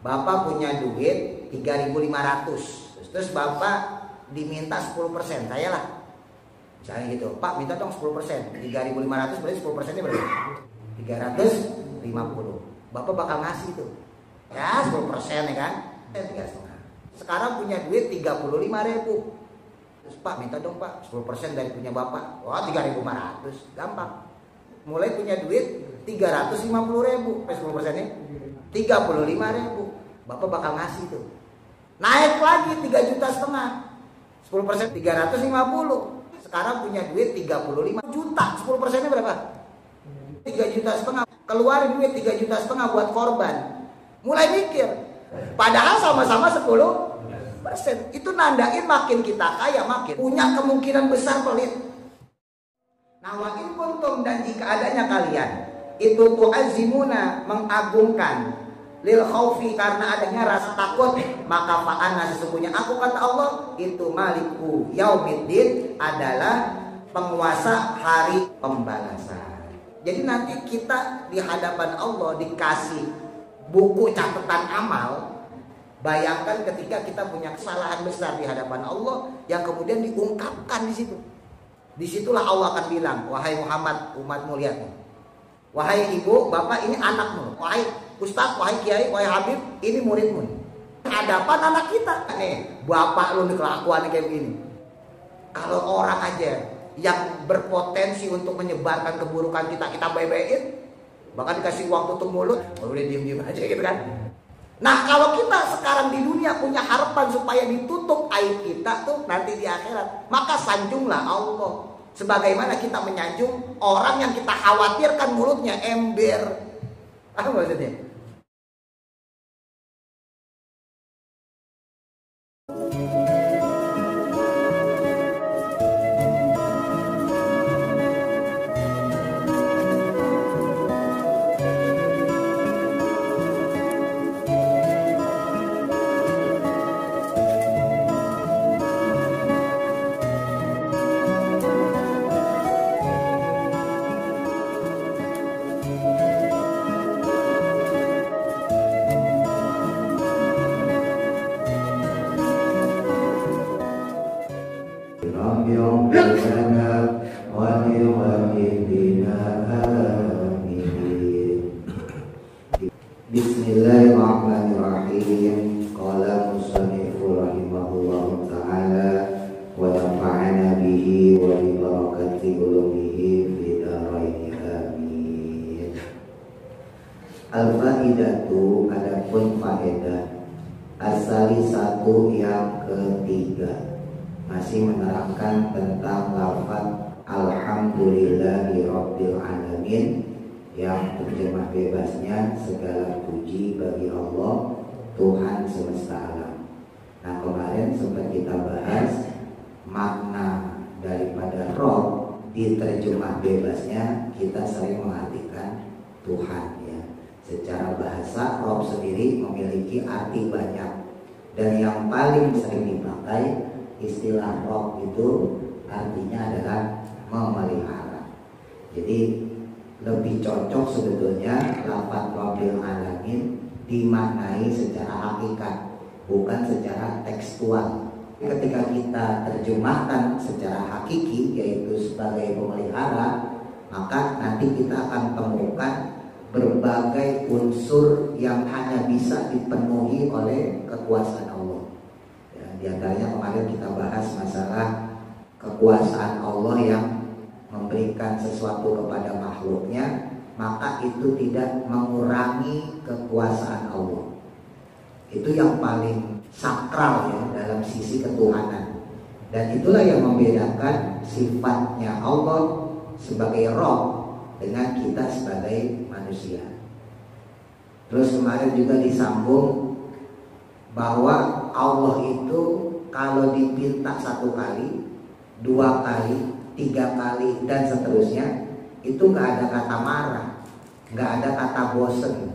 Bapak punya duit 3.500, terus Bapak diminta 10%, saya lah. Misalnya gitu, Pak minta dong 10%, 3.500 berarti 10%-nya berapa? 350. Bapak bakal ngasih tuh. Ya 10% ya kan? 3,5. Sekarang punya duit 35.000. Terus Pak minta dong Pak 10% dari punya Bapak. Wah 3.500, gampang. Mulai punya duit 350.000, 10%-nya 35.000. Bapak bakal ngasih tuh. Naik lagi 3,5 juta. 10% 350. Sekarang punya duit 35 juta. 10%-nya berapa? 3,5 juta. Keluarin duit 3,5 juta buat korban. Mulai mikir. Padahal sama-sama 10%. Itu nandain makin kita kaya, makin punya kemungkinan besar pelit. Nah wa in kuntum, dan jika adanya kalian itu tu'azzimuna, mengagungkan, lil khaufi, karena adanya rasa takut, maka fa'ana, sesungguhnya aku, kata Allah, itu maliku yaumiddin, adalah penguasa hari pembalasan. Jadi nanti kita di hadapan Allah dikasih buku catatan amal. Bayangkan ketika kita punya kesalahan besar di hadapan Allah yang kemudian diungkapkan di situ. Disitulah Allah akan bilang, wahai Muhammad, umatmu, lihat nih. Wahai ibu, bapak, ini anakmu. Wahai ustaz, wahai kiai, wahai habib, ini muridmu. Hadapan anak kita. Nih, bapak lu nih kelakuannya kayak begini. Kalau orang aja yang berpotensi untuk menyebarkan keburukan kita bebein, bahkan dikasih uang tutup mulut, udah diem-diem aja gitu kan. Nah kalau kita sekarang di dunia punya harapan supaya ditutup aib kita tuh nanti di akhirat, maka sanjunglah Allah. Sebagaimana kita menyanjung orang yang kita khawatirkan mulutnya ember. Apa maksudnya? Bismillahirrahmanirrahim. Qala musannifu rahimahullahu ta'ala wa nafa'ana bihi wa bi barakati ulumihi fi dharain amin. Al-faidatu, adapun faedah asali satu yang ketiga, masih menerangkan tentang lafaz alhamdulillahi rabbil alamin, yang terjemah bebasnya segala puji bagi Allah, Tuhan semesta alam. Nah kemarin sempat kita bahas makna daripada Rob, diterjemah bebasnya kita sering mengartikan Tuhan ya. Secara bahasa Rob sendiri memiliki arti banyak, dan yang paling sering dipakai istilah Rob itu artinya adalah memelihara. Jadi lebih cocok sebetulnya lafaz Rabbil Alamin dimaknai secara hakikat, bukan secara tekstual. Ketika kita terjemahkan secara hakiki, yaitu sebagai pemelihara, maka nanti kita akan temukan berbagai unsur yang hanya bisa dipenuhi oleh kekuasaan Allah ya, di antaranya kemarin kita bahas masalah kekuasaan Allah yang memberikan sesuatu kepada makhluknya, maka itu tidak mengurangi kekuasaan Allah. Itu yang paling sakral ya dalam sisi ketuhanan. Dan itulah yang membedakan sifatnya Allah sebagai Rob dengan kita sebagai manusia. Terus kemarin juga disambung bahwa Allah itu kalau dipinta satu kali, dua kali, 3 kali dan seterusnya, itu nggak ada kata marah, nggak ada kata bosen,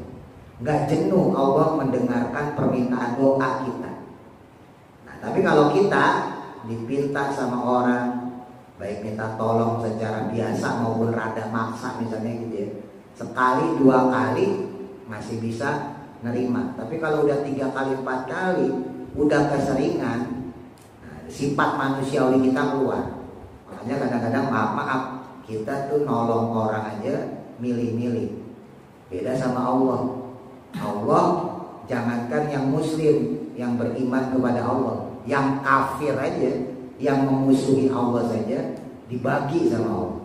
nggak jenuh Allah mendengarkan permintaan doa kita. Nah, tapi kalau kita dipinta sama orang, baik minta tolong secara biasa maupun rada maksa misalnya gitu ya, sekali 2 kali masih bisa nerima. Tapi kalau udah 3 kali 4 kali udah keseringan, sifat manusiawi kita keluar. Makanya kadang-kadang maaf kita tuh nolong orang aja milih-milih. Beda sama Allah. Allah jangankan yang muslim, yang beriman kepada Allah, yang kafir aja, yang memusuhi Allah saja dibagi sama Allah.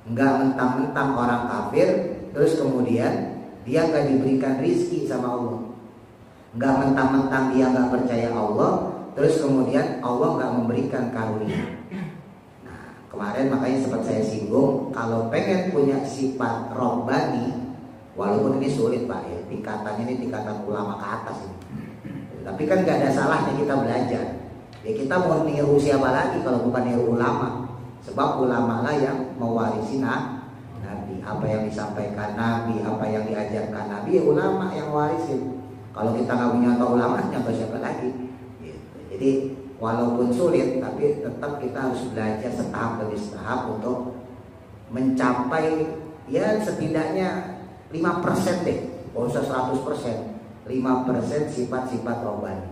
Enggak mentang-mentang orang kafir terus kemudian dia nggak diberikan rizki sama Allah. Enggak mentang-mentang dia nggak percaya Allah terus kemudian Allah nggak memberikan karunia. Nah, kemarin makanya sempat saya singgung, kalau pengen punya sifat robbani, walaupun ini sulit Pak ya, tingkatannya ini tingkatan ulama ke atas ini. Tapi kan nggak ada salahnya kita belajar. Ya kita mau niru siapa lagi kalau bukan niru ulama? Sebab ulama lah yang mewarisi Nabi. Apa yang disampaikan Nabi, apa yang diajarkan Nabi, ya ulama yang warisin. Kalau kita nggak punya atau ulama, siapa lagi? Gitu. Jadi walaupun sulit, tapi tetap kita harus belajar setahap demi setahap untuk mencapai ya setidaknya 5% deh. Nggak usah 100%. 5% sifat-sifat robbani.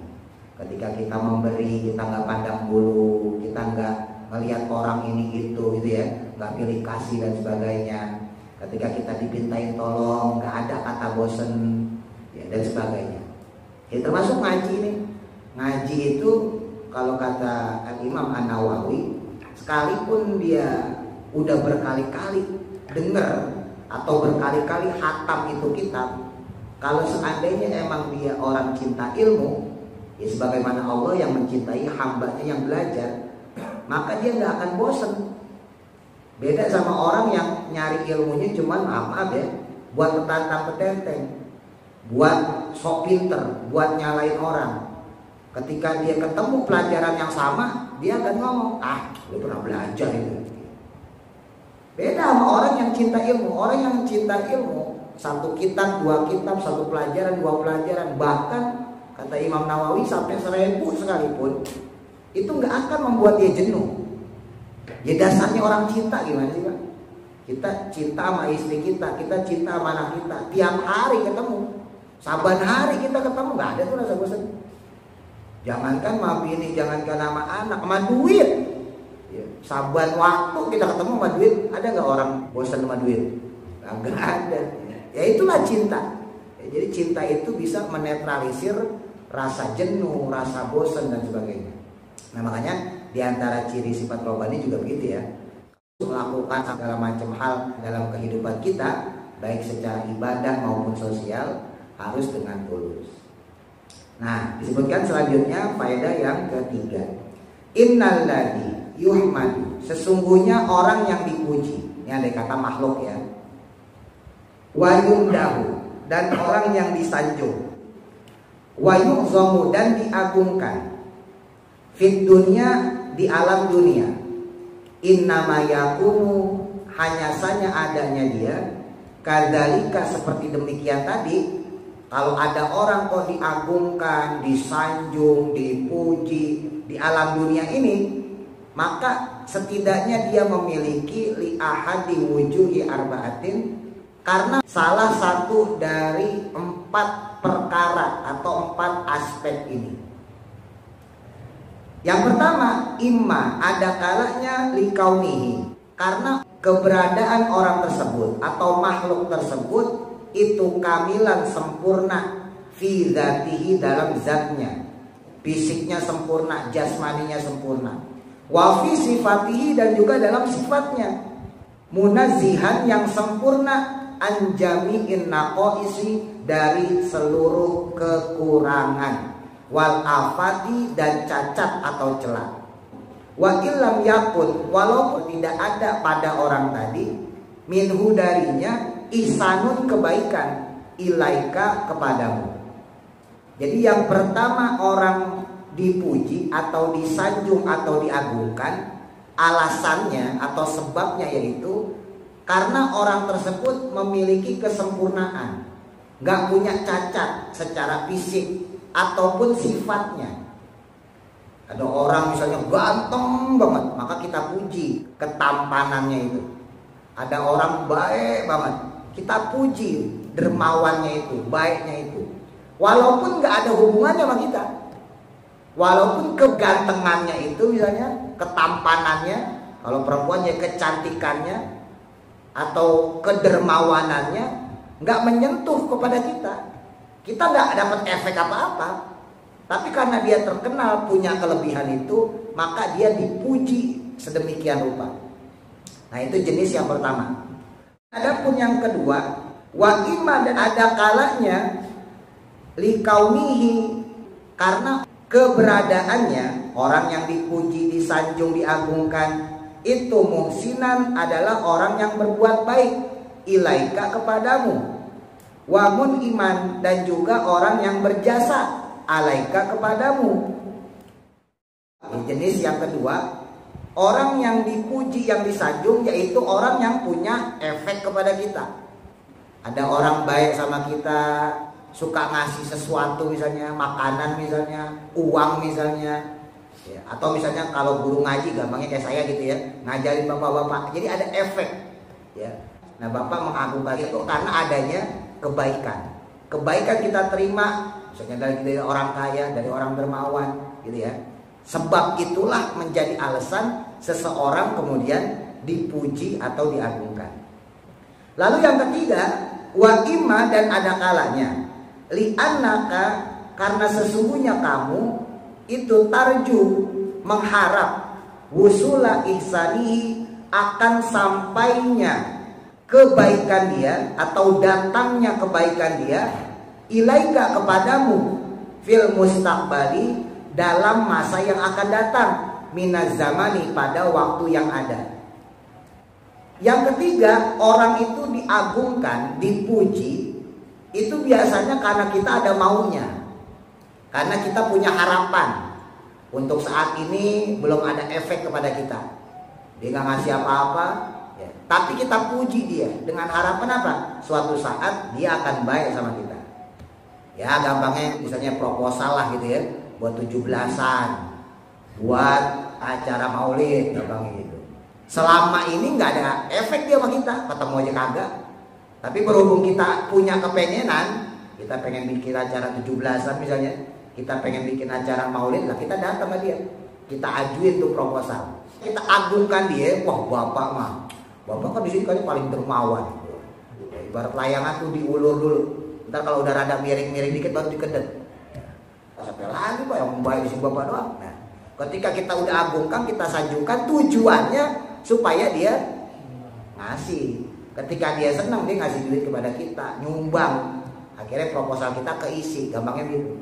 Ketika kita memberi, kita nggak pandang bulu, kita nggak melihat orang ini gitu ya, nggak pilih kasih dan sebagainya. Ketika kita dipintain tolong, nggak ada kata bosen ya, dan sebagainya. Ya, termasuk ngaji nih. Ngaji itu kalau kata Imam An-Nawawi, sekalipun dia udah berkali-kali dengar atau berkali-kali khatam itu kitab, kalau seandainya emang dia orang cinta ilmu, ya sebagaimana Allah yang mencintai hambanya yang belajar, maka dia nggak akan bosen. Beda sama orang yang nyari ilmunya cuman maaf ya, buat petantang petenteng, buat sok pinter, buat nyalain orang. Ketika dia ketemu pelajaran yang sama, dia akan ngomong, lu pernah belajar itu. Beda sama orang yang cinta ilmu. Orang yang cinta ilmu, 1 kitab, 2 kitab, 1 pelajaran, 2 pelajaran, bahkan kata Imam Nawawi sampai 1000 sekalipun, itu nggak akan membuat dia jenuh. Ya dasarnya orang cinta gimana sih Pak? Kita cinta sama istri kita cinta sama anak kita, tiap hari ketemu, saban hari kita ketemu, nggak ada tuh rasa bosan. Jangankan sama bini, jangankan sama anak, sama duit. Ya, saban waktu kita ketemu sama duit, ada nggak orang bosan sama duit? Nggak ada. Ya itulah cinta. Ya, jadi cinta itu bisa menetralisir rasa jenuh, rasa bosan dan sebagainya. Nah makanya diantara ciri sifat robbani juga begitu ya, melakukan segala macam hal dalam kehidupan kita, baik secara ibadah maupun sosial, harus dengan tulus. Nah disebutkan selanjutnya faedah yang ketiga, innalladzi yuhmadu, sesungguhnya orang yang dipuji. Ini ada kata makhluk ya. Wa yumdahu, dan orang yang disanjung. Wa yu'zamu, dan diagungkan. Fit dunia, di alam dunia. Innama yakunu, hanya saja adanya dia. Kadzalika, seperti demikian tadi. Kalau ada orang kok diagungkan, disanjung, dipuji di alam dunia ini, maka setidaknya dia memiliki li ahadi wujuhi arba'atin, karena salah satu dari 4 perkara atau 4 aspek ini. Yang pertama, imma, ada kalanya likaunihi, karena keberadaan orang tersebut atau makhluk tersebut itu kamilan sempurna fi dzatihi, dalam zatnya, fisiknya sempurna, jasmaninya sempurna, wa fi sifatihi, dan juga dalam sifatnya, munazzihan, yang sempurna, an jami'in naqaisi, dari seluruh kekurangan, wal afati, dan cacat atau celah. Wa illam yakun, walaupun tidak ada pada orang tadi, minhu, darinya, ihsanun, kebaikan, ilaika, kepadamu. Jadi yang pertama orang dipuji atau disanjung atau diagungkan, alasannya atau sebabnya yaitu karena orang tersebut memiliki kesempurnaan, nggak punya cacat secara fisik ataupun sifatnya. Ada orang misalnya ganteng banget, maka kita puji ketampanannya itu. Ada orang baik banget, kita puji dermawannya itu, baiknya itu. walaupun nggak ada hubungannya sama kita, walaupun kegantengannya itu misalnya, ketampanannya, kalau perempuannya kecantikannya atau kedermawanannya nggak menyentuh kepada kita, kita nggak dapat efek apa-apa. Tapi karena dia terkenal punya kelebihan itu, maka dia dipuji sedemikian rupa. Nah, itu jenis yang pertama. Adapun yang kedua, wa imma, dan ada kalanya likaunihi, karena keberadaannya orang yang dipuji, disanjung, diagungkan itu muhsinan, adalah orang yang berbuat baik, ilaika, kepadamu, wa iman, dan juga orang yang berjasa, alaika, kepadamu. Ini jenis yang kedua, orang yang dipuji, yang disanjung, yaitu orang yang punya efek kepada kita. Ada orang baik sama kita, suka ngasih sesuatu, misalnya makanan, misalnya uang, misalnya ya, atau misalnya kalau guru ngaji, gampangnya kayak saya gitu ya, ngajarin bapak-bapak, jadi ada efek ya. Nah, bapak mengagungkan itu karena adanya kebaikan. Kebaikan kita terima misalnya dari orang kaya, dari orang dermawan gitu ya. Sebab itulah menjadi alasan seseorang kemudian dipuji atau diagungkan. Lalu yang ketiga, wa imma, dan ada kalanya li'annaka, karena sesungguhnya kamu itu tarju, mengharap, wusula ihsanihi, akan sampainya kebaikan dia atau datangnya kebaikan dia, ilaika, kepadamu, fil mustaqbali, dalam masa yang akan datang, minaz zamani, pada waktu yang ada. Yang ketiga, orang itu diagungkan, dipuji, itu biasanya karena kita ada maunya, karena kita punya harapan. Untuk saat ini belum ada efek kepada kita, dia nggak ngasih apa-apa ya, tapi kita puji dia dengan harapan apa? Suatu saat dia akan baik sama kita. Ya, gampangnya misalnya proposal lah gitu ya, buat 17-an, buat acara maulid, gampangnya gitu. Selama ini nggak ada efek dia sama kita, ketemu aja kagak. Tapi berhubung kita punya kepengenan, kita pengen bikin acara 17-an misalnya, kita pengen bikin acara maulid, lah kita datang ke dia, kita ajuin tuh proposal, kita agungkan dia. Wah, bapak mah, bapak kan di sini kayaknya paling dermawan. Ibarat layangan tuh diulur dulu, ntar kalau udah rada miring-miring dikit baru dikedet. Sampai lagi pak yang baik di sini bapak doang. Nah, ketika kita udah agungkan, kita sanjungkan, tujuannya supaya dia ngasih. Ketika dia senang, dia ngasih duit kepada kita, nyumbang. Akhirnya proposal kita keisi, gampangnya gitu.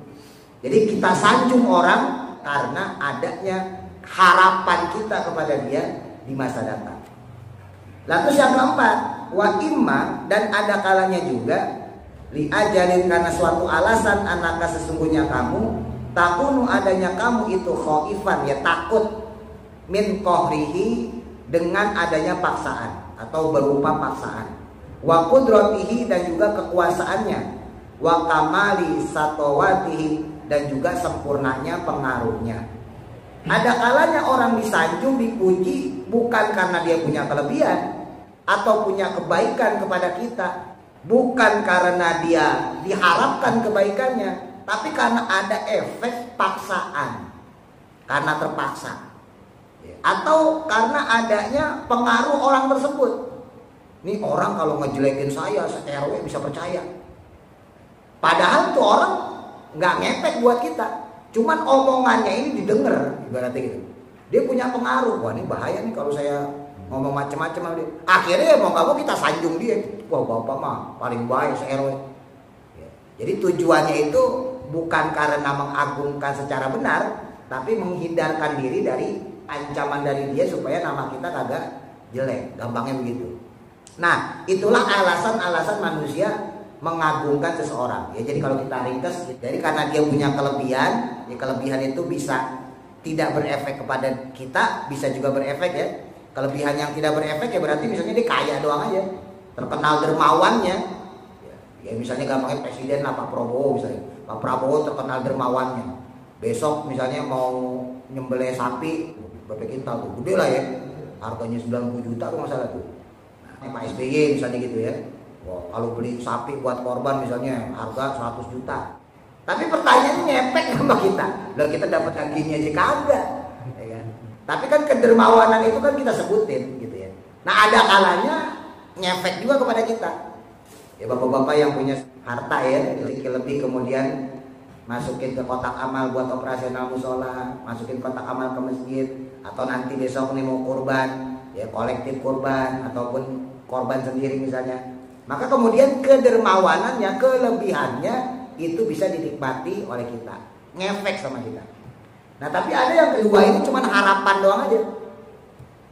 Jadi kita sanjung orang karena adanya harapan kita kepada dia di masa datang. Lalu yang keempat, wa imma, dan ada kalanya juga li ajalin, karena suatu alasan, anaka, sesungguhnya kamu, takunu, adanya kamu itu khaifan, ya takut, min qahrihi, dengan adanya paksaan atau berupa paksaan, wa qudratihi, dan juga kekuasaannya, wa kamali satawatihi, dan juga sempurnanya pengaruhnya. Ada kalanya orang disanjung, dipuji bukan karena dia punya kelebihan atau punya kebaikan kepada kita, bukan karena dia diharapkan kebaikannya, tapi karena ada efek paksaan, karena terpaksa, atau karena adanya pengaruh orang tersebut. Ini orang kalau ngejelekin saya, se-RW bisa percaya, padahal tuh orang nggak ngepek buat kita, cuman omongannya ini didengar, ibaratnya gitu. Dia punya pengaruh, wah ini bahaya nih kalau saya ngomong macam-macam sama dia. Akhirnya mau nggak mau kita sanjung dia, wah bapak mah paling baik se-RW. Jadi tujuannya itu bukan karena mengagungkan secara benar, tapi menghindarkan diri dari ancaman dari dia supaya nama kita kagak jelek, gampangnya begitu. Nah, itulah alasan-alasan manusia mengagungkan seseorang ya. Jadi kalau kita ringkas, jadi karena dia punya kelebihan, ya kelebihan itu bisa tidak berefek kepada kita, bisa juga berefek ya. Kelebihan yang tidak berefek ya berarti misalnya dia kaya doang aja, terkenal dermawannya ya, misalnya gampangnya presiden lah Pak Prabowo, misalnya Pak Prabowo terkenal dermawannya, besok misalnya mau nyembelih sapi berapa kintal tuh, gede lah ya, harganya 90 juta tuh masalah tuh. Nah, Pak SBY misalnya gitu ya, wah, kalau beli sapi buat korban misalnya harga 100 juta, Tapi pertanyaannya ngepek sama kita. Loh, kita dapat yang gini aja kagak. Ya kan? Tapi kan kedermawanan itu kan kita sebutin gitu ya. Nah, ada kalanya ngefek juga kepada kita. Ya bapak-bapak yang punya harta ya, lebih kemudian masukin ke kotak amal buat operasional musola, masukin kotak amal ke masjid, atau nanti besok nih mau kurban, ya kolektif kurban ataupun korban sendiri misalnya. Maka kemudian kedermawanannya, kelebihannya itu bisa dinikmati oleh kita, ngefek sama kita. Nah tapi ada yang kedua, ini cuma harapan doang aja.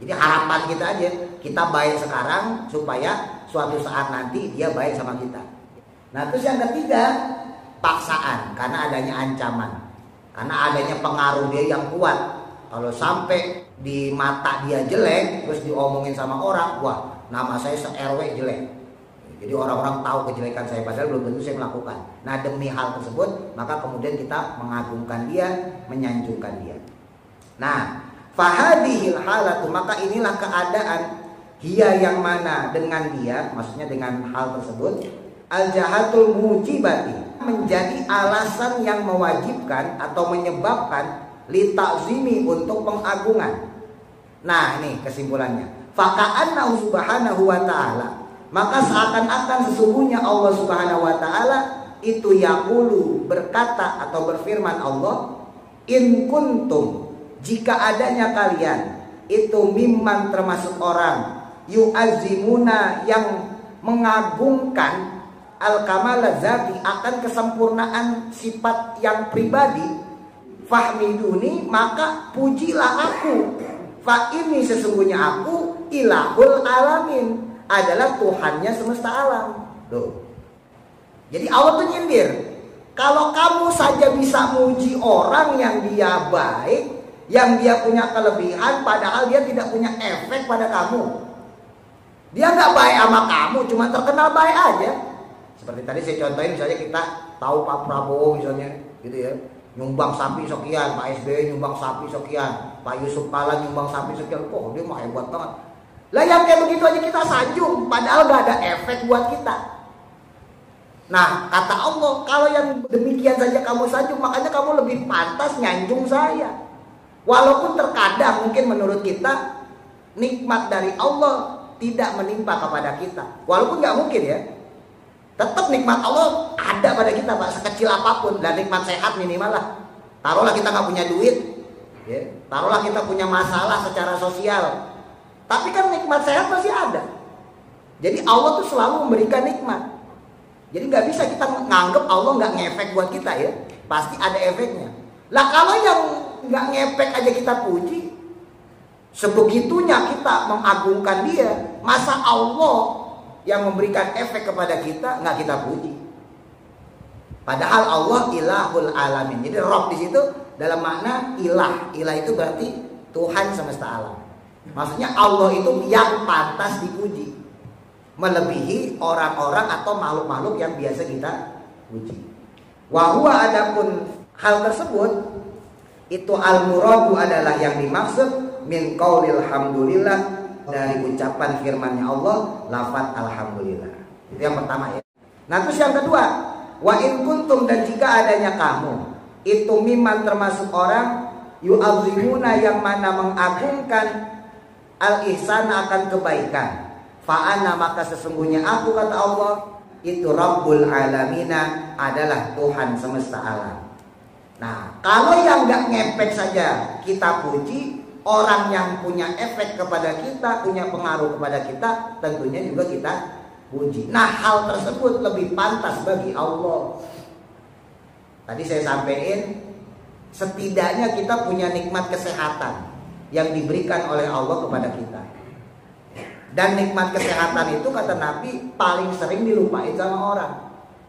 Jadi harapan kita aja, kita baik sekarang supaya suatu saat nanti dia baik sama kita. Nah terus yang ketiga, paksaan, karena adanya ancaman, karena adanya pengaruh dia yang kuat. Kalau sampai di mata dia jelek, terus diomongin sama orang, wah nama saya se-RW jelek. Jadi orang-orang tahu kejelekan saya, padahal belum tentu saya melakukan. Nah demi hal tersebut, maka kemudian kita mengagungkan dia, menyanjungkan dia. Nah, fahadihil halatu, maka inilah keadaan dia yang mana dengan dia, maksudnya dengan hal tersebut, al-jahatul mujibati, menjadi alasan yang mewajibkan atau menyebabkan li ta'zimi, untuk pengagungan. Nah ini kesimpulannya, faka'annahu subhanahu wa ta'ala, maka seakan-akan sesungguhnya Allah subhanahu wa ta'ala itu yaqulu, berkata atau berfirman Allah, in kuntum, jika adanya kalian itu mimman, termasuk orang yu'azzimuna, yang mengagungkan al-kamala zati, akan kesempurnaan sifat yang pribadi, fahmiduni, maka pujilah aku, fa ini sesungguhnya aku ilahul alamin, adalah Tuhannya semesta alam. Tuh. Jadi Allah tuh nyindir, kalau kamu saja bisa muji orang yang dia baik, yang dia punya kelebihan, padahal dia tidak punya efek pada kamu. Dia nggak baik sama kamu, cuma terkenal baik aja. Seperti tadi saya contohin, misalnya kita tahu Pak Prabowo misalnya, gitu ya, nyumbang sapi sekian, Pak SBY nyumbang sapi sekian, Pak Yusuf Kala nyumbang sapi sekian, kok dia mah hebat banget. Lah yang kayak begitu aja kita sanjung, padahal gak ada efek buat kita. Nah kata Allah, kalau yang demikian saja kamu sanjung, makanya kamu lebih pantas nyanjung saya. Walaupun terkadang mungkin menurut kita nikmat dari Allah tidak menimpa kepada kita, walaupun gak mungkin ya, tetap nikmat Allah ada pada kita Pak, sekecil apapun. Dan nikmat sehat minimal lah. Taruhlah kita gak punya duit ya, taruhlah kita punya masalah secara sosial, tapi kan nikmat sehat masih ada. Jadi Allah tuh selalu memberikan nikmat. Jadi nggak bisa kita nganggep Allah nggak ngefek buat kita ya. Pasti ada efeknya. Lah kalau yang nggak ngefek aja kita puji, sebegitunya kita mengagungkan dia, masa Allah yang memberikan efek kepada kita nggak kita puji? Padahal Allah ilahul alamin. Jadi Rob di situ dalam makna ilah. Ilah itu berarti Tuhan semesta alam. Maksudnya Allah itu yang pantas dipuji, melebihi orang-orang atau makhluk-makhluk yang biasa kita puji. Wahwa, adapun hal tersebut itu al-muradu adalah yang dimaksud min qaulil hamdulillah, dari ucapan firman-Nya Allah, lafaz alhamdulillah. Itu yang pertama ya. Nah terus yang kedua, wa in kuntum, dan jika adanya kamu itu miman, termasuk orang yu'azzimuna, yang mana mengagungkan al-ihsan, akan kebaikan, fa'ana, maka sesungguhnya aku, kata Allah, itu Rabbul Alamina, adalah Tuhan semesta alam. Nah kalau yang gak ngepek saja kita puji, orang yang punya efek kepada kita, punya pengaruh kepada kita, tentunya juga kita puji. Nah hal tersebut lebih pantas bagi Allah. Tadi saya sampaikan, setidaknya kita punya nikmat kesehatan yang diberikan oleh Allah kepada kita. Dan nikmat kesehatan itu, kata Nabi, paling sering dilupain sama orang.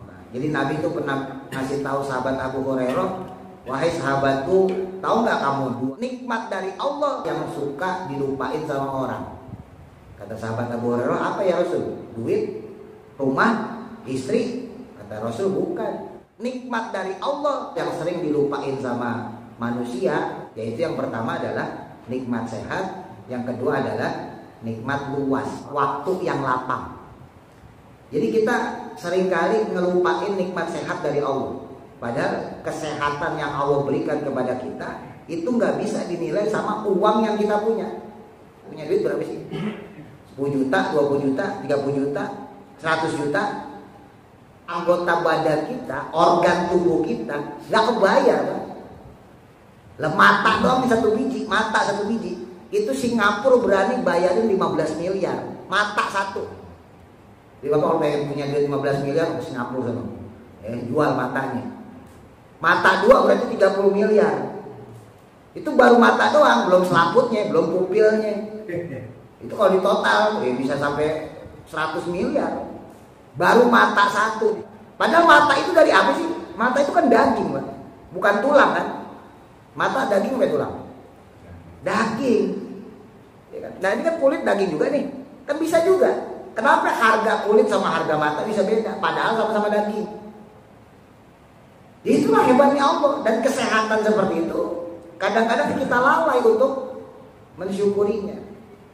Nah, jadi Nabi itu pernah ngasih tahu sahabat Abu Hurairah, wahai sahabatku, tahu nggak kamu nikmat dari Allah yang suka dilupain sama orang? Kata sahabat Abu Hurairah, apa ya Rasul? Duit, rumah, istri? Kata Rasul, bukan. Nikmat dari Allah yang sering dilupain sama manusia, yaitu yang pertama adalah nikmat sehat, yang kedua adalah nikmat luas, waktu yang lapang. Jadi kita seringkali ngelupain nikmat sehat dari Allah. Padahal kesehatan yang Allah berikan kepada kita itu nggak bisa dinilai sama uang yang kita punya. Punya duit berapa sih? 10 juta, 20 juta, 30 juta, 100 juta. Anggota badan kita, organ tubuh kita nggak kebayar kan? Mata doang satu biji, mata satu biji. Itu Singapura berani bayarin 15 miliar mata satu. Jadi bapak kalau pengen punya duit 15 miliar ke Singapura sana, jual matanya. Mata dua berarti 30 miliar. Itu baru mata doang, belum selaputnya, belum pupilnya. Itu kalau di total bisa sampai 100 miliar. Baru mata satu. Padahal mata itu dari apa sih? Mata itu kan daging, Pak. Bukan tulang kan? Mata daging bukan tulang. Daging. Ya kan? Nah ini kan kulit daging juga nih. Kan bisa juga. Kenapa harga kulit sama harga mata bisa beda? Padahal sama-sama daging. Itulah hebatnya Allah. Dan kesehatan seperti itu kadang-kadang kita lalai untuk mensyukurinya.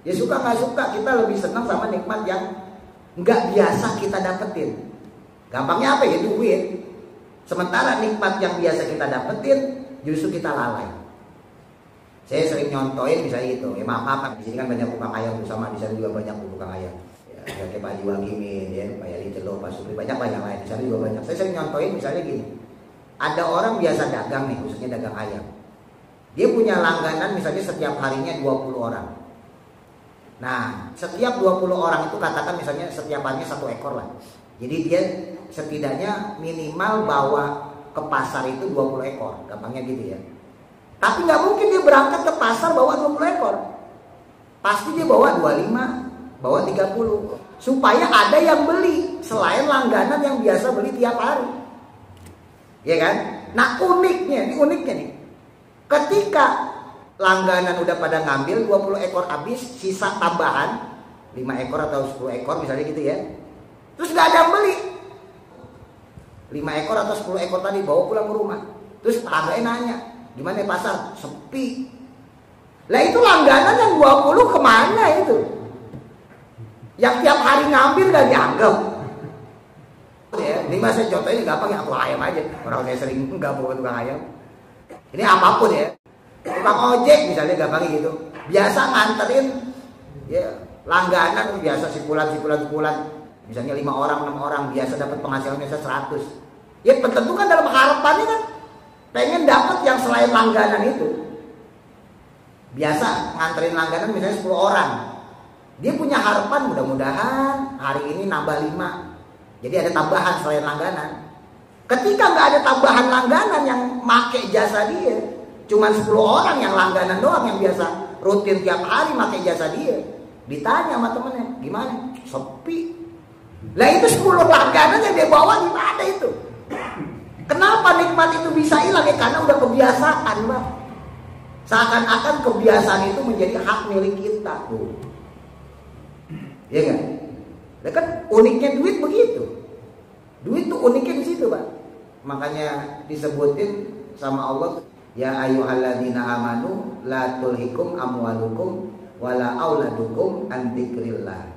Ya suka nggak suka, kita lebih senang sama nikmat yang nggak biasa kita dapetin. Gampangnya apa ya? Duit. Sementara nikmat yang biasa kita dapetin justru kita lalai. Saya sering nyontoin misalnya gitu. Ya maaf, di sini kan banyak tukang ayam bersama, di sana juga banyak tukang ayam. Ya, kayak Pak Jiwa Gimin, ya, Pak Yali Celo, Pak Supri, banyak lain. Di sana juga banyak. Saya sering nyontoin misalnya gini. Ada orang biasa dagang nih, khususnya dagang ayam. Dia punya langganan misalnya setiap harinya 20 orang. Nah, setiap 20 orang itu katakan misalnya setiap harinya 1 ekor lah. Jadi dia setidaknya minimal bawa ke pasar itu 20 ekor. Gampangnya gitu ya. Tapi nggak mungkin dia berangkat ke pasar bawa 20 ekor. Pasti dia bawa 25, bawa 30. Supaya ada yang beli selain langganan yang biasa beli tiap hari. Ya kan? Nah uniknya nih. Ketika langganan udah pada ngambil 20 ekor habis, sisa tambahan 5 ekor atau 10 ekor misalnya gitu ya. Terus gak ada yang beli. 5 ekor atau 10 ekor tadi bawa pulang ke rumah. Terus tetangganya nanya, gimana pasar? Sepi. Lah itu langganan yang 20 kemana itu? Yang tiap hari ngambil gak dianggap. Ya, ini masih contohnya gampang ya, tukang ayam aja. Orang saya sering nggak bawa tukang ayam. Ini apapun ya. Tukang ojek misalnya gampang gitu. Biasa nganterin ya langganan biasa sipulan. Misalnya 5 orang, 6 orang biasa dapat penghasilan biasa 100. Ya tentu kan dalam harapannya kan pengen dapat yang selain langganan itu. Biasa nganterin langganan misalnya 10 orang. Dia punya harapan mudah-mudahan hari ini nambah 5. Jadi ada tambahan selain langganan. Ketika nggak ada tambahan langganan yang make jasa dia, cuma 10 orang yang langganan doang yang biasa rutin tiap hari make jasa dia. Ditanya sama temennya, gimana? Sepi. Lah itu 10 langganan yang dia bawa gimana itu? Kenapa nikmat itu bisa hilang? Ya karena udah kebiasaan, Bang. Seakan-akan kebiasaan itu menjadi hak milik kita tuh. Iya kan? Nah kan uniknya duit begitu. Duit tuh uniknya di situ, Pak. Makanya disebutin sama Allah, ya ayyuhalladzina amanu la tulhikum amwalukum wala auladukum an dzikrillah.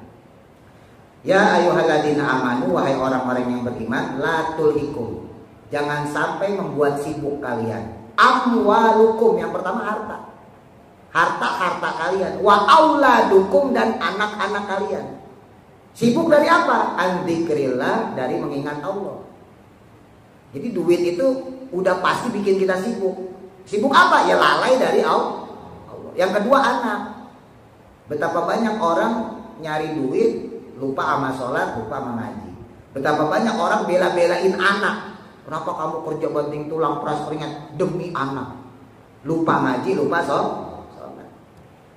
Ya ayyuhalladzina amanu, wahai orang-orang yang beriman, la tulhikum. Jangan sampai membuat sibuk kalian. Amwalukum, yang pertama harta. Harta kalian, wa auladukum, dan anak-anak kalian. Sibuk dari apa? An-dzikrillah, dari mengingat Allah. Jadi duit itu udah pasti bikin kita sibuk. Sibuk apa? Ya lalai dari Allah. Yang kedua anak. Betapa banyak orang nyari duit, lupa sama sholat, lupa sama ngaji. Betapa banyak orang bela-belain anak. Kenapa kamu kerja banting tulang peras keringat demi anak? Lupa ngaji, lupa sholat.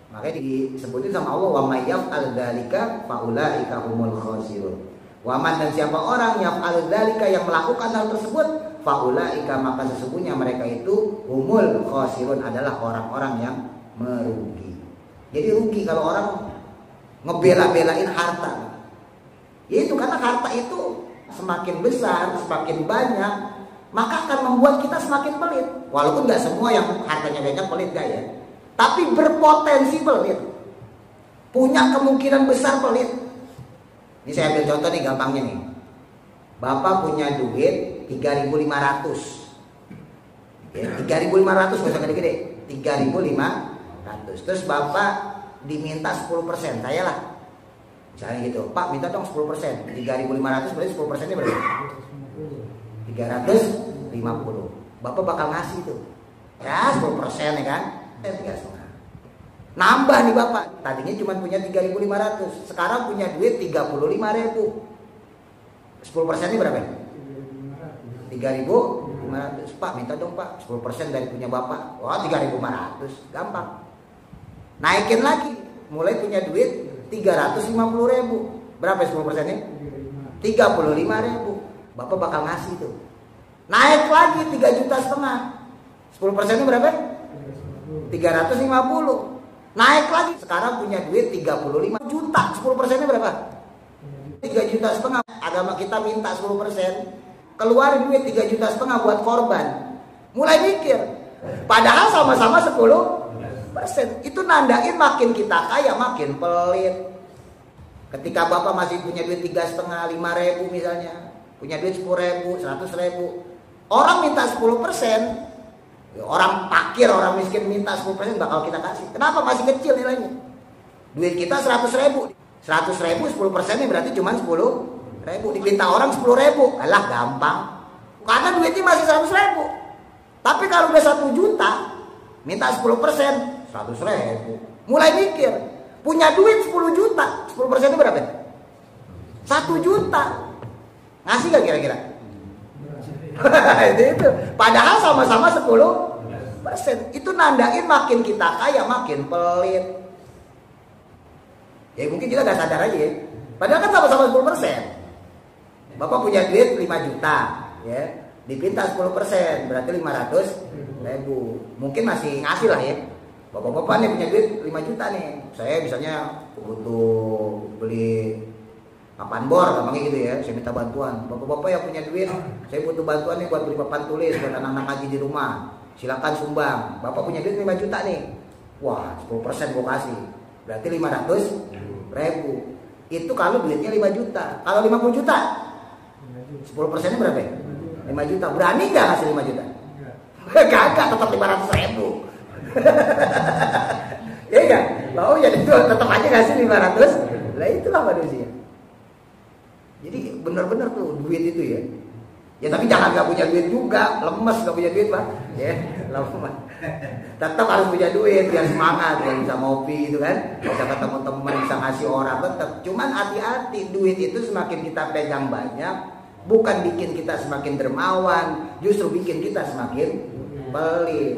Makanya disebutin sama Allah, wa may yaf'al dzalika fa ulaika humul khasirun. Wa man, dan siapa orang yaf'al dzalika, yang melakukan hal tersebut, fa ulaika, maka sesungguhnya mereka itu humul khasirun, adalah orang-orang yang merugi. Jadi rugi kalau orang ngebela-belain harta. Ya itu karena harta itu semakin besar, semakin banyak, maka akan membuat kita semakin pelit. Walaupun nggak semua yang hartanya banyak pelit, gak ya? Tapi berpotensi pelit. Punya kemungkinan besar pelit. Ini saya ambil contoh nih gampangnya nih. Bapak punya duit 3.500. Ya, 3.500 gak usah gede-gede. 3.500. Terus Bapak diminta 10%, saya lah. Misalnya gitu, Pak minta dong 10%. 3.500 berarti 10%-nya berapa? 350. Bapak bakal ngasih tuh. Ya 10% ya kan? 3,5. Nambah nih Bapak. Tadinya cuma punya 3.500. Sekarang punya duit 35.000. 10%-nya berapa? 3.500. Pak minta dong Pak 10% dari punya Bapak. Wah 3.500. Gampang. Naikin lagi. Mulai punya duit 350.000. Berapa 10%-nya? 35.000. Bapak bakal ngasih tuh. Naik lagi 3,5 juta. 10%-nya berapa? 350. Naik lagi. Sekarang punya duit 35 juta. 10%-nya berapa? 3,5 juta. Agama kita minta 10%. Keluarin duit 3,5 juta buat korban. Mulai mikir. Padahal sama-sama 10%. Itu nandain makin kita kaya makin pelit. Ketika Bapak masih punya duit 3,5, 5.000 misalnya, punya duit 10.000, 100.000, orang minta 10%, orang fakir, orang miskin minta 10% bakal kita kasih. Kenapa? Masih kecil nilainya. Duit kita 100.000, 100.000 10%-nya berarti cuma 10.000. Diminta orang 10.000, alah gampang. Karena duitnya masih 100.000. Tapi kalau udah 1 juta, minta 10%, 100.000. Mulai mikir, punya duit 10 juta, 10%-nya berapa? 1 juta. Ngasih gak kira-kira? itu. Padahal sama-sama 10%. Itu nandain makin kita kaya makin pelit. Ya mungkin kita gak sadar aja ya. Padahal kan sama-sama 10%. Bapak punya duit 5 juta, ya, dipinta 10%, berarti 500.000. Mungkin masih ngasih lah ya. Bapak-bapak nih punya duit 5 juta nih. Saya misalnya butuh beli papan bor, gampangnya gitu ya. Saya minta bantuan. Bapak-bapak yang punya duit, saya butuh bantuan nih buat beli papan tulis buat anak-anak ngaji di rumah. Silakan sumbang. Bapak punya duit 5 juta nih. Wah, 10% gue kasih. Berarti 500.000. Itu kalau duitnya 5 juta. Kalau 50 juta? 10%-nya berapa ya? 5 juta. Berani nggak ngasih 5 juta? Kagak, tetap 500.000. Ya enggak? Oh ya itu tetap aja ngasih 500. Lah itulah manusia. Jadi benar-benar tuh duit itu ya. Ya tapi jangan nggak punya duit juga, lemes nggak punya duit Pak. Ya, lemes. Tetap harus punya duit biar semangat, biar bisa ngopi gitu kan, bisa ketemu teman, bisa ngasih orang tetap. Cuman hati-hati, duit itu semakin kita pegang banyak, bukan bikin kita semakin dermawan, justru bikin kita semakin pelit.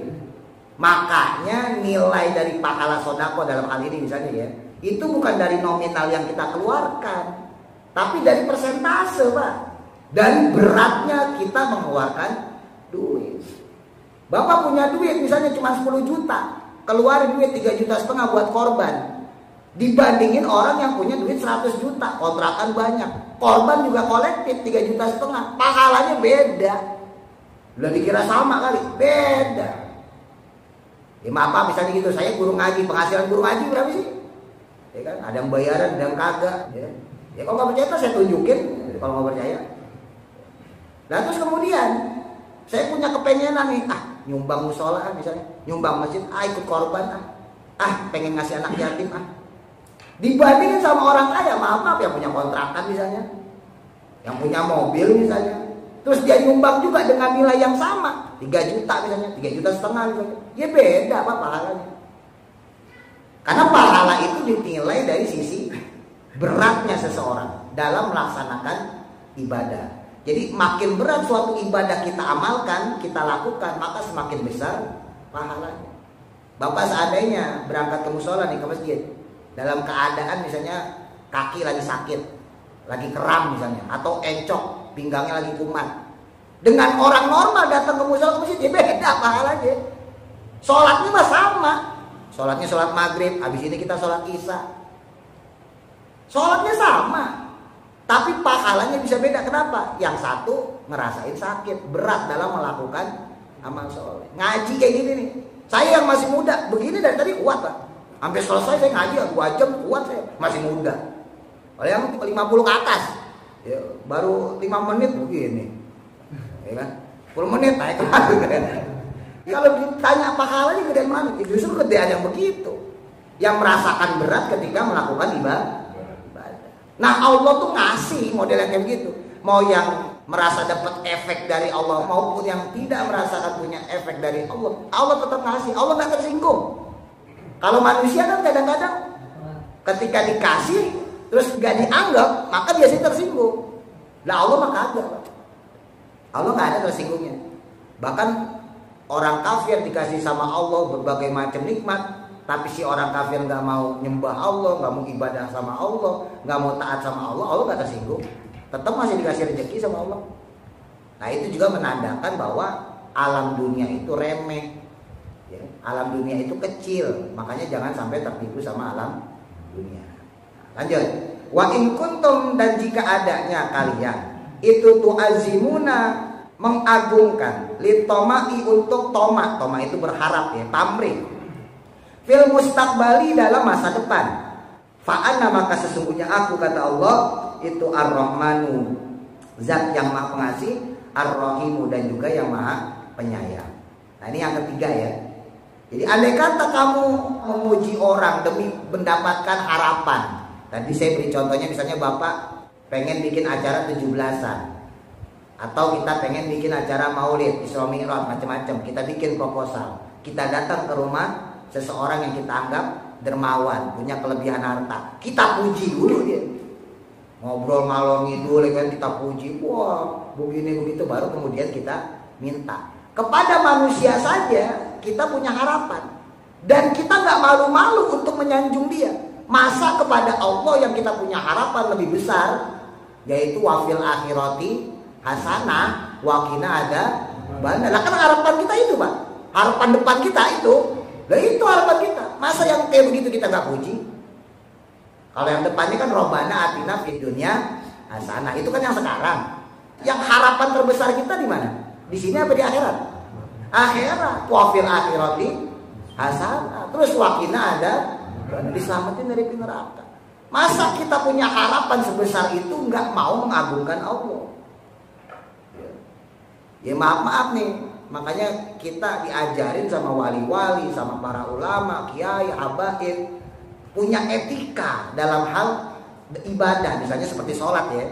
Makanya nilai dari pahala sodako dalam hal ini misalnya ya, itu bukan dari nominal yang kita keluarkan, tapi dari persentase Pak. Dari beratnya kita mengeluarkan duit. Bapak punya duit misalnya cuma 10 juta, keluarin duit 3,5 juta buat korban. Dibandingin orang yang punya duit 100 juta, kontrakan banyak, korban juga kolektif 3,5 juta, pahalanya beda. Udah dikira sama kali, beda. Ya maaf misalnya gitu, saya guru ngaji, penghasilan guru ngaji berapa sih? Ya kan, ada yang bayaran, ada yang kagak. Ya kalau nggak percaya saya tunjukin, kalau nggak percaya. Nah terus kemudian saya punya kepengenan nih, nyumbang musola misalnya, nyumbang masjid, ikut korban, pengen ngasih anak yatim, dibandingin sama orang kaya, maaf yang punya kontrakan misalnya, yang punya mobil misalnya, terus dia nyumbang juga dengan nilai yang sama, 3 juta misalnya, 3,5 juta misalnya, ya beda Pak pahalanya. Karena pahala itu dinilai dari sisi beratnya seseorang dalam melaksanakan ibadah. Jadi makin berat suatu ibadah kita amalkan, kita lakukan, maka semakin besar pahalanya. Bapak seandainya berangkat ke musola nih, ke masjid, dalam keadaan misalnya kaki lagi sakit, lagi kram misalnya, atau encok, pinggangnya lagi kumat. Dengan orang normal datang ke musola ke masjid, ya beda pahalanya. Sholatnya mah sama. Sholatnya sholat maghrib, habis ini kita sholat isya. Sholatnya sama. Tapi pahalanya bisa beda. Kenapa? Yang satu ngerasain sakit, berat dalam melakukan amal soleh. Ngaji kayak gini nih. Saya yang masih muda, begini dari tadi kuat Pak. Sampai selesai saya ngaji 2 jam kuat saya, masih muda. Kalau yang 50 ke atas, ya, baru 5 menit begini. ya kan? 10 menit naik lagi kan. Kalau ditanya pahalanya gedean mana? Justru gedean yang begitu, yang merasakan berat ketika melakukan ibadah. Nah Allah tuh ngasih model yang kayak begitu. Mau yang merasa dapat efek dari Allah maupun yang tidak merasakan punya efek dari Allah, Allah tetap ngasih. Allah nggak tersinggung. Kalau manusia kan kadang-kadang ketika dikasih terus nggak dianggap, maka biasanya tersinggung. Lah Allah mah kagak. Allah nggak ada tersinggungnya. Bahkan orang kafir dikasih sama Allah berbagai macam nikmat, tapi si orang kafir nggak mau nyembah Allah, nggak mau ibadah sama Allah, nggak mau taat sama Allah, Allah nggak tersinggung. Tetap masih dikasih rezeki sama Allah. Nah itu juga menandakan bahwa alam dunia itu remeh, ya. Alam dunia itu kecil, makanya jangan sampai tertipu sama alam dunia. Lanjut. Wa in kuntum, dan jika adanya kalian itu tu'azimuna, mengagungkan, litomai, untuk toma itu berharap ya, pamrih, fil mustaqbali, dalam masa depan, fa'anna, maka sesungguhnya aku, kata Allah, itu ar-Rahmanu, zat yang maha pengasih, ar-Rahimu, dan juga yang maha penyayang. Nah ini yang ketiga ya. Jadi andai kata kamu memuji orang demi mendapatkan harapan. Tadi saya beri contohnya, misalnya Bapak pengen bikin acara 17-an, atau kita pengen bikin acara maulid, Isra Mi'raj, macam-macam. Kita bikin proposal. Kita datang ke rumah seseorang yang kita anggap dermawan, punya kelebihan harta. Kita puji dulu dia. Ngobrol ngalor ngidul kan, kita puji. Wah, begini begitu, baru kemudian kita minta. Kepada manusia saja kita punya harapan, dan kita nggak malu-malu untuk menyanjung dia. Masa kepada Allah yang kita punya harapan lebih besar, yaitu wafil akhirati hasanah wakina ada bandar. Nah, kan harapan kita itu, Pak. Harapan depan kita itu. Lah itu harapan kita. Masa yang kayak begitu kita nggak puji? Kalau yang depannya kan Robbana atina fid dunya hasanah. Itu kan yang sekarang. Yang harapan terbesar kita di mana? Di sini apa di akhirat? Akhirat. Wafil akhirati hasanah. Terus wakina ada, diselamatin dari neraka. Masa kita punya harapan sebesar itu nggak mau mengagungkan Allah? Ya maaf nih, makanya kita diajarin sama wali-wali, sama para ulama, kiai, habaib, punya etika dalam hal ibadah, misalnya seperti sholat ya.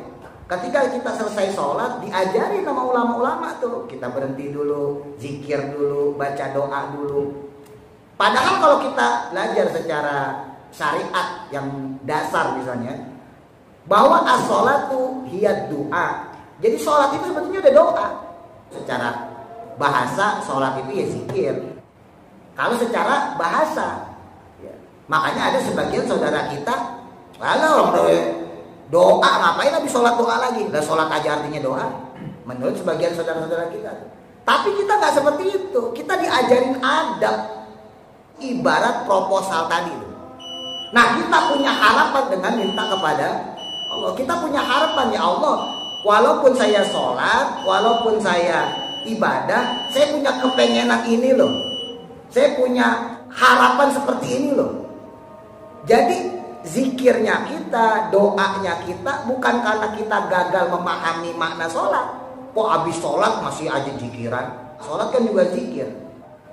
Ketika kita selesai sholat, diajarin sama ulama-ulama tuh, kita berhenti dulu, zikir dulu, baca doa dulu. Padahal kalau kita belajar secara syariat yang dasar misalnya, bahwa as-sholatu hiya doa. Jadi sholat itu sebetulnya ada doa. Secara bahasa sholat itu ya zikir. Kalau secara bahasa ya. Makanya ada sebagian saudara kita, kalau doa ngapain habis sholat doa lagi? Lah sholat aja artinya doa. Menurut sebagian saudara-saudara kita. Tapi kita nggak seperti itu. Kita diajarin adab, ibarat proposal tadi. Nah kita punya harapan dengan minta kepada Allah. Kita punya harapan, ya Allah, walaupun saya sholat, walaupun saya ibadah, saya punya kepengenan ini loh. Saya punya harapan seperti ini loh. Jadi zikirnya kita, doanya kita bukan karena kita gagal memahami makna sholat. Kok habis sholat masih aja zikiran? Sholat kan juga zikir.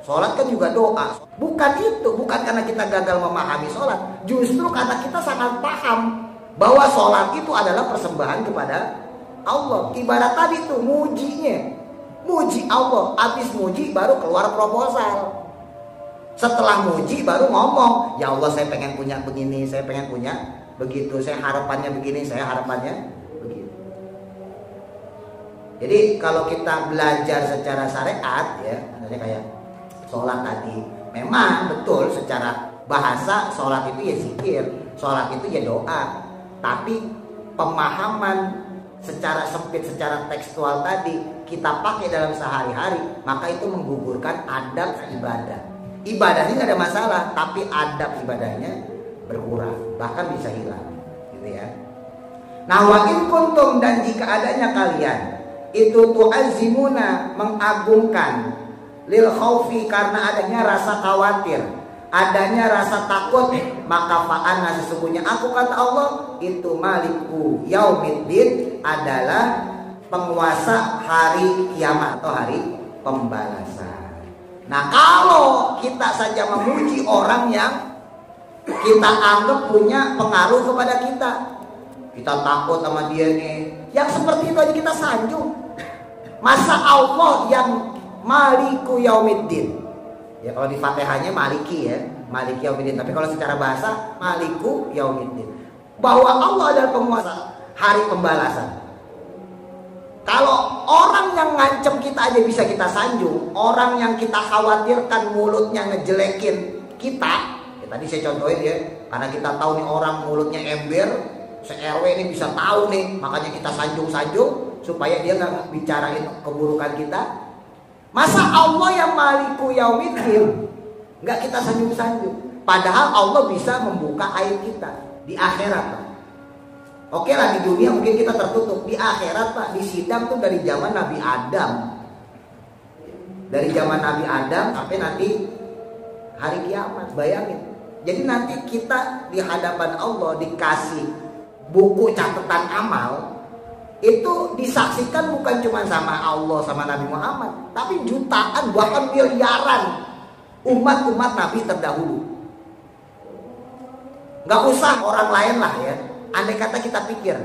Sholat kan juga doa. Bukan itu, bukan karena kita gagal memahami sholat. Justru karena kita sangat paham bahwa sholat itu adalah persembahan kepada Allah. Ibarat tadi tuh mujinya, muji Allah. Habis muji baru keluar proposal. Setelah muji baru ngomong, ya Allah saya pengen punya begini, saya pengen punya begitu, saya harapannya begini, saya harapannya begitu. Jadi kalau kita belajar secara syariat ya, misalnya kayak sholat tadi, memang betul secara bahasa sholat itu ya zikir, sholat itu ya doa. Tapi pemahaman secara sempit, secara tekstual tadi kita pakai dalam sehari-hari, maka itu menggugurkan adab ibadah. Ibadahnya nggak ada masalah, tapi adab ibadahnya berkurang, bahkan bisa hilang, gitu ya. Nah, wa in kuntum, dan jika adanya kalian itu tu'azzimuna, mengagungkan, lil khaufi, karena adanya rasa khawatir, adanya rasa takut, maka fa'anna, sesungguhnya aku, kata Allah, itu maliku yaumiddin, adalah penguasa hari kiamat atau hari pembalasan. Nah, kalau kita saja memuji orang yang kita anggap punya pengaruh kepada kita, kita takut sama dia nih, yang seperti itu aja kita sanjung. Masa Allah yang Maliku Yaumiddin, ya kalau di Fatihahnya Maliki ya, Maliki Yaumiddin, tapi kalau secara bahasa Maliku Yaumiddin, bahwa Allah adalah penguasa hari pembalasan. Kalau orang yang ngancem kita aja bisa kita sanjung, orang yang kita khawatirkan mulutnya ngejelekin kita, ya tadi saya contohin ya, karena kita tahu nih orang mulutnya ember, se-RW ini bisa tahu nih, makanya kita sanjung-sanjung supaya dia nggak bicarain keburukan kita. Masa Allah yang Maliku Yaumiddin nggak kita sanjung-sanjung, padahal Allah bisa membuka aib kita di akhirat, Pak. Oke lah, di dunia mungkin kita tertutup, di akhirat Pak, di sidang tuh dari zaman Nabi Adam, dari zaman Nabi Adam sampai nanti hari kiamat. Bayangin, jadi nanti kita di hadapan Allah dikasih buku catatan amal, itu disaksikan bukan cuma sama Allah sama Nabi Muhammad, tapi jutaan bahkan miliaran umat-umat Nabi terdahulu. Gak usah orang lain lah ya. Andai kata kita pikir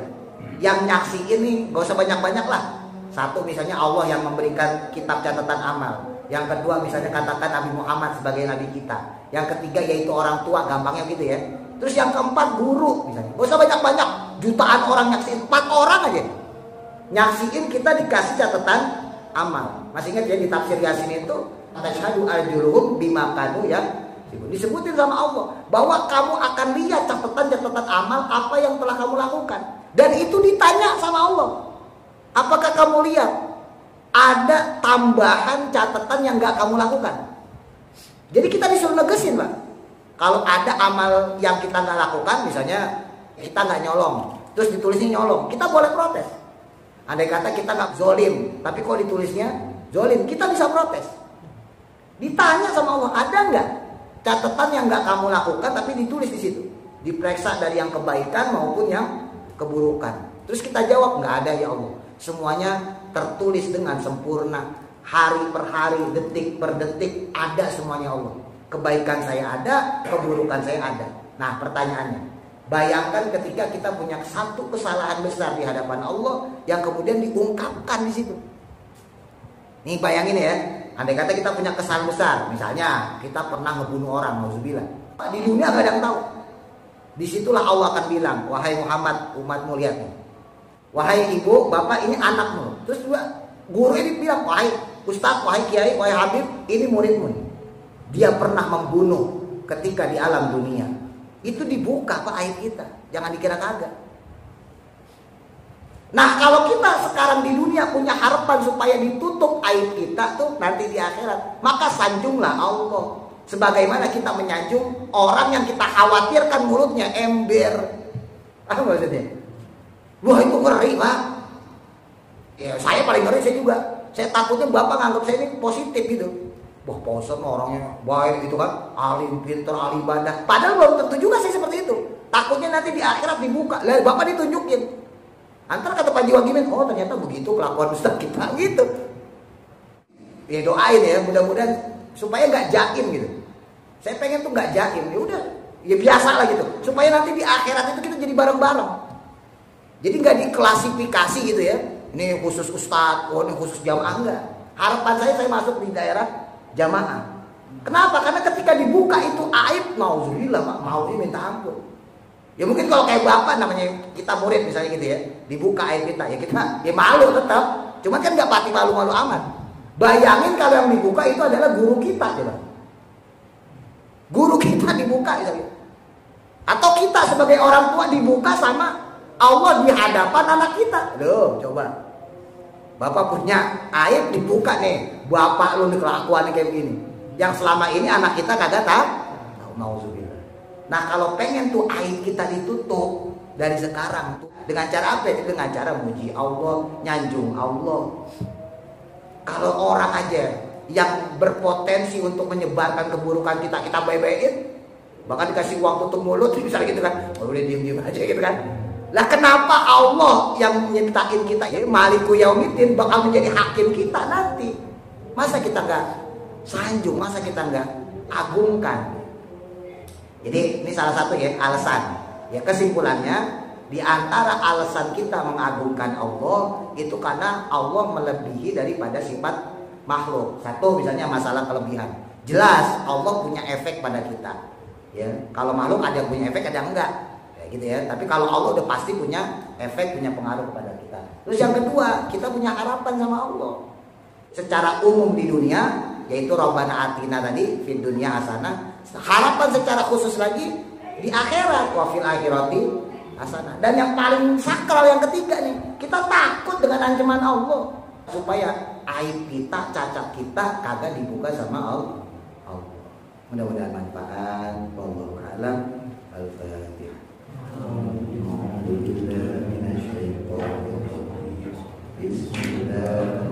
yang nyaksiin nih gak usah banyak-banyak lah. Satu misalnya Allah yang memberikan kitab catatan amal, yang kedua misalnya katakan Nabi Muhammad sebagai Nabi kita, yang ketiga yaitu orang tua, gampangnya gitu ya. Terus yang keempat guru misalnya, gak usah banyak-banyak, jutaan orang nyaksiin, 4 orang aja nyaksiin kita dikasih catatan amal. Masih ingat ya di tafsir Yasin itu, asyhadu arjuluhum bima kanu ya, disebutin sama Allah bahwa kamu akan lihat catatan-catatan amal apa yang telah kamu lakukan, dan itu ditanya sama Allah, apakah kamu lihat ada tambahan catatan yang gak kamu lakukan. Jadi kita disuruh negesin Pak, kalau ada amal yang kita gak lakukan, misalnya kita gak nyolong terus ditulisnya nyolong, kita boleh protes. Andai kata kita gak zolim tapi kok ditulisnya zolim, kita bisa protes. Ditanya sama Allah, ada gak catatan yang nggak kamu lakukan tapi ditulis di situ, diperiksa dari yang kebaikan maupun yang keburukan. Terus kita jawab, nggak ada ya Allah, semuanya tertulis dengan sempurna, hari per hari, detik per detik, ada semuanya Allah. Kebaikan saya ada, keburukan saya ada. Nah pertanyaannya, bayangkan ketika kita punya satu kesalahan besar di hadapan Allah yang kemudian diungkapkan di situ. Nih bayangin ya, andai kata kita punya kesalahan besar, misalnya kita pernah ngebunuh orang, nauzubillah. Di dunia gak ada yang tahu. Disitulah Allah akan bilang, wahai Muhammad, umatmu lihat nih. Wahai ibu, bapak, ini anakmu. Terus juga guru ini bilang, wahai ustaz, wahai kiai, wahai habib, ini muridmu nih. Dia pernah membunuh ketika di alam dunia. Itu dibuka Pak aib kita, jangan dikira kagak. Nah kalau kita sekarang di dunia punya harapan supaya ditutup aib kita tuh nanti di akhirat, maka sanjunglah Allah sebagaimana kita menyanjung orang yang kita khawatirkan mulutnya ember. Apa maksudnya? Wah itu ngeri Pak. Ya saya paling ngeri, saya juga. Saya takutnya Bapak nganggap saya ini positif gitu. Wah Pak Ustadz orangnya baik gitu kan, alim, pintar, alim ibadah. Padahal belum tentu juga saya seperti itu. Takutnya nanti di akhirat dibuka, lah Bapak ditunjukin. Antar kata Pak Jiwa gini, oh ternyata begitu kelakuan Ustaz kita gitu. Ya doain ya, mudah-mudahan supaya nggak jaim gitu. Saya pengen tuh nggak jaim, ya udah, ya biasa lah gitu. Supaya nanti di akhirat itu kita jadi bareng-bareng. Jadi nggak diklasifikasi gitu ya. Ini khusus Ustaz, oh ini khusus jamaah, enggak. Harapan saya masuk di daerah jamaah. Kenapa? Karena ketika dibuka itu aib, nauzubillah Pak, mau ini minta ampun. Ya mungkin kalau kayak Bapak namanya kita murid misalnya gitu ya, dibuka aib kita, ya kita ya malu tetap. Cuman kan nggak pati malu-malu amat. Bayangin kalau yang dibuka itu adalah guru kita, coba. Guru kita dibuka misalnya. Atau kita sebagai orang tua dibuka sama Allah di hadapan anak kita. Loh, coba. Bapak punya aib dibuka nih, bapak lu nih kelakuannya kayak begini. Yang selama ini anak kita kagak tahu. Nauzubillah. Nah kalau pengen tuh aib kita ditutup dari sekarang tuh dengan cara apa? Dengan cara muji Allah, nyanjung Allah. Kalau orang aja yang berpotensi untuk menyebarkan keburukan kita, kita baik-baikin, bahkan dikasih uang tutup mulut misalnya gitu kan, oh udah diem-diem aja gitu kan. Lah kenapa Allah yang nyiptain kita ya Maliku Yaumiddin bakal menjadi hakim kita nanti? Masa kita nggak sanjung, masa kita nggak agungkan? Jadi ini salah satu ya alasan. Ya kesimpulannya di antara alasan kita mengagungkan Allah itu karena Allah melebihi daripada sifat makhluk. Satu misalnya masalah kelebihan. Jelas Allah punya efek pada kita. Ya, kalau makhluk ada yang punya efek, ada yang enggak. Gitu ya. Tapi kalau Allah udah pasti punya efek, punya pengaruh kepada kita. Terus yang kedua, kita punya harapan sama Allah. Secara umum di dunia, yaitu Rabbana atina tadi, fid dunya hasanah. Harapan secara khusus lagi di akhirat, wa fil akhirati hasanah. Dan yang paling sakral yang ketiga nih, kita takut dengan ancaman Allah supaya aib kita, cacat kita kagak dibuka sama Allah. Mudah-mudahan manfaat. Wallahu a'lam. Al-Fatihah. Bismillah.